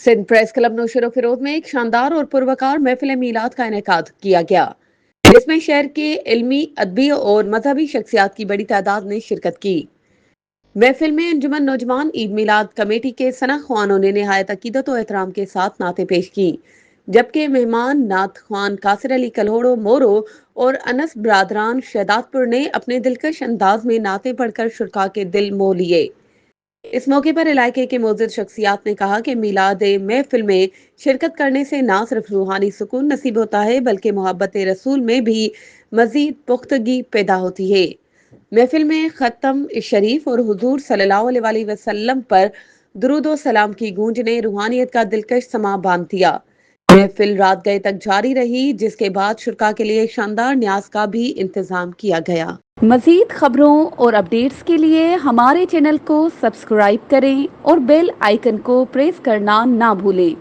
Sindh press club नौशेरो Firoz में एक शानदार और पुरवकार महफिल मीलाद का इनेकाद किया गया, जिसमें शहर के इल्मी, अदबी और मजहबी शख्सियात की बड़ी तादाद ने शिरकत की। महफिल में अंजुमन नौजवान ईद मिलाद कमेटी के सना ख्वानों ने नहायत अकीदत और एहतराम के साथ नाते पेश की, जबकि मेहमान नात ख्वान कासिर अली कल्होड़ो मोरो और अनस बरादरान शहदादपुर ने अपने दिलकश अंदाज में नाते पढ़कर शुरका के दिल मोह लिए। इस मौके पर इलाके के मोअज़्ज़िज़ शख्सियात ने कहा कि मिलाद महफिल में शिरकत करने से ना सिर्फ रूहानी सुकून नसीब होता है, बल्कि मोहब्बत रसूल में भी मजीद पुख्तगी पैदा होती है। महफिल में ख़त्म शरीफ और हुजूर सल्लल्लाहु अलैहि वसल्लम पर दुरूद व सलाम की गूंज ने रूहानियत का दिलकश समा बांध दिया। महफिल रात गए तक जारी रही, जिसके बाद शुरका के लिए शानदार न्याज का भी इंतजाम किया गया। मजीद खबरों और अपडेट्स के लिए हमारे चैनल को सब्सक्राइब करें और बेल आइकन को प्रेस करना ना भूलें।